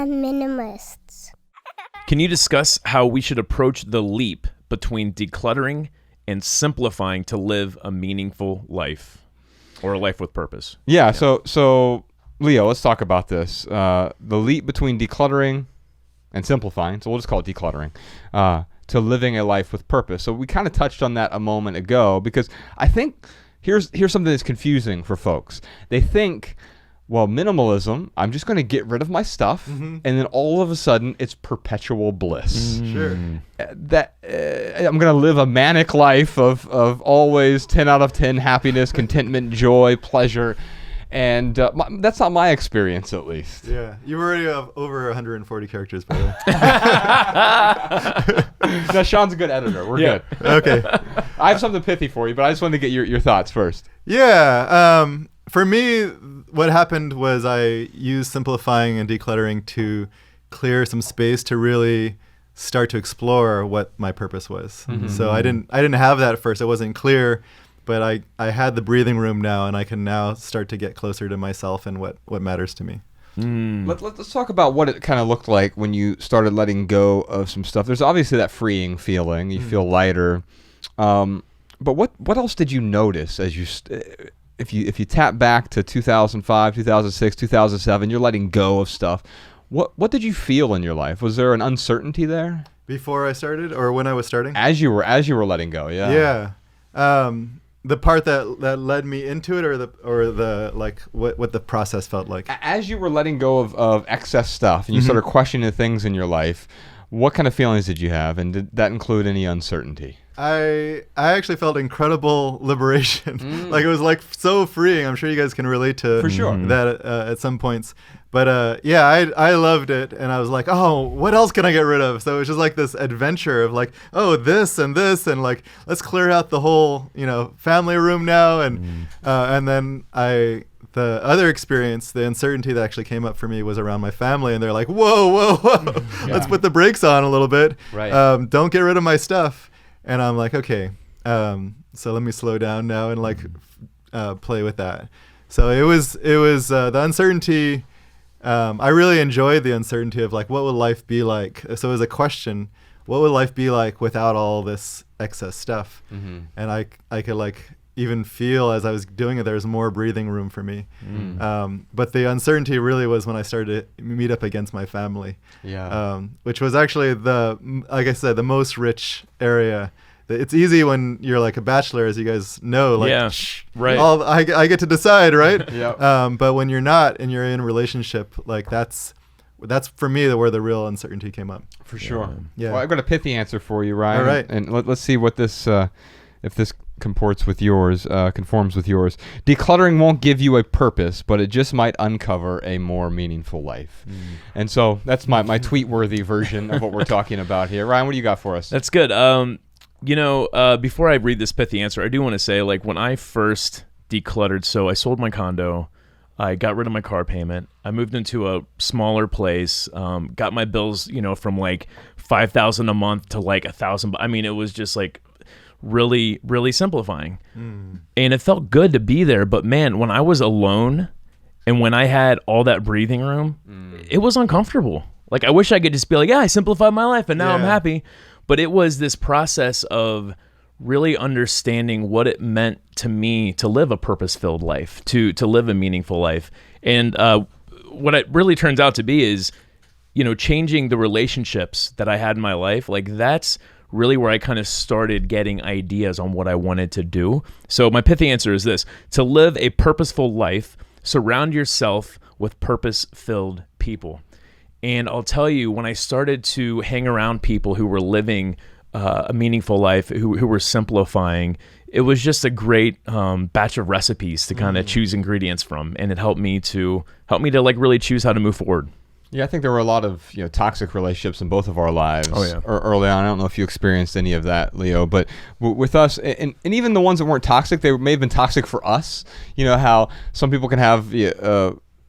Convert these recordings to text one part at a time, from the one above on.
Minimalists. Can you discuss how we should approach the leap between decluttering and simplifying to live a meaningful life or a life with purpose? Yeah. So Leo, let's talk about this. The leap between decluttering and simplifying, so we'll just call it decluttering, to living a life with purpose. So we kind of touched on that a moment ago, because I think here's something that's confusing for folks. They think, well, minimalism, I'm just going to get rid of my stuff, and then all of a sudden it's perpetual bliss. Sure. I'm going to live a manic life of always 10 out of 10 happiness, contentment, joy, pleasure. And that's not my experience, at least. Yeah. You already have over 140 characters, by the way. No, Sean's a good editor. We're good. Okay. I have something pithy for you, but I just wanted to get your thoughts first. Yeah. For me, what happened was I used simplifying and decluttering to clear some space to really start to explore what my purpose was. So I didn't have that at first. It wasn't clear. But I had the breathing room now, and I can now start to get closer to myself and what matters to me. Let's talk about what it kind of looked like when you started letting go of some stuff. There's obviously that freeing feeling. You feel lighter. But what else did you notice as you if you tap back to 2005, 2006, 2007, you're letting go of stuff. What did you feel in your life? Was there an uncertainty there? Before I started, or when I was starting? As you were letting go, yeah. Yeah. The part that led me into it, or the like what the process felt like. As you were letting go of excess stuff and you started questioning the things in your life, what kind of feelings did you have, and did that include any uncertainty? I actually felt incredible liberation. Like, it was like so freeing. I'm sure you guys can relate to For sure. that at some points. But yeah, I loved it, and I was like, oh, what else can I get rid of? So it was just like this adventure of like, oh, this, and like, let's clear out the whole family room now, and then the other experience, the uncertainty that actually came up for me was around my family, and they're like, whoa, let's put the brakes on a little bit. Right. Don't get rid of my stuff. And I'm like, okay, so let me slow down now and like play with that. So it was the uncertainty. I really enjoyed the uncertainty of like, what would life be like? So it was a question, what would life be like without all this excess stuff? And I could like even feel as I was doing it, there was more breathing room for me. But the uncertainty really was when I started to meet up against my family. Yeah. Which was actually like I said, the most rich area. It's easy when you're like a bachelor, as you guys know, like, right. I get to decide, right? Yeah. But when you're not and you're in a relationship, like that's for me where the real uncertainty came up. For sure. Yeah. Well, I've got a pithy answer for you, Ryan. All right. And let's see what this, if this conforms with yours. Decluttering won't give you a purpose, but it just might uncover a more meaningful life. And so that's my tweet-worthy version of what we're talking about here. Ryan, what do you got for us? That's good. Before I read this pithy answer, I do want to say, like, when I first decluttered, so I sold my condo, I got rid of my car payment, I moved into a smaller place, got my bills, from like $5,000 a month to like $1,000. I mean, it was just like really, really simplifying. And it felt good to be there. But man, when I was alone and when I had all that breathing room, it was uncomfortable. Like, I wish I could just be like, yeah, I simplified my life and now I'm happy. But it was this process of really understanding what it meant to me to live a purpose-filled life, to live a meaningful life. And what it really turns out to be is, changing the relationships that I had in my life. Like, that's really where I kind of started getting ideas on what I wanted to do. So my pithy answer is this: to live a purposeful life, surround yourself with purpose-filled people. And I'll tell you, when I started to hang around people who were living a meaningful life, who were simplifying, it was just a great batch of recipes to kind of choose ingredients from, and it helped me to like really choose how to move forward. Yeah, I think there were a lot of toxic relationships in both of our lives early on. I don't know if you experienced any of that, Leo, but with us, and even the ones that weren't toxic, they may have been toxic for us. You know how some people can have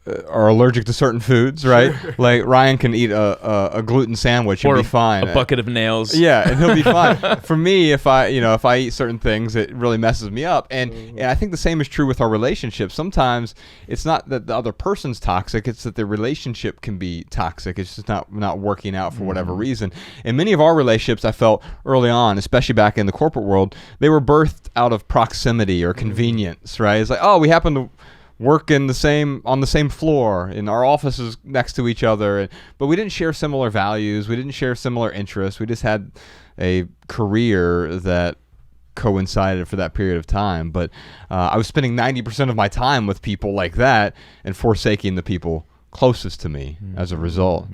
are allergic to certain foods, right? Like Ryan can eat a gluten sandwich and Or be fine. a bucket of nails. Yeah, and he'll be fine. For me, if I eat certain things, it really messes me up. And I think the same is true with our relationships. Sometimes it's not that the other person's toxic; it's that the relationship can be toxic. It's just not working out for whatever reason. And many of our relationships, I felt early on, especially back in the corporate world, they were birthed out of proximity or convenience. Right? It's like, oh, we happen to work on the same floor, and our offices next to each other, but we didn't share similar values, we didn't share similar interests, we just had a career that coincided for that period of time. But I was spending 90% of my time with people like that and forsaking the people closest to me as a result.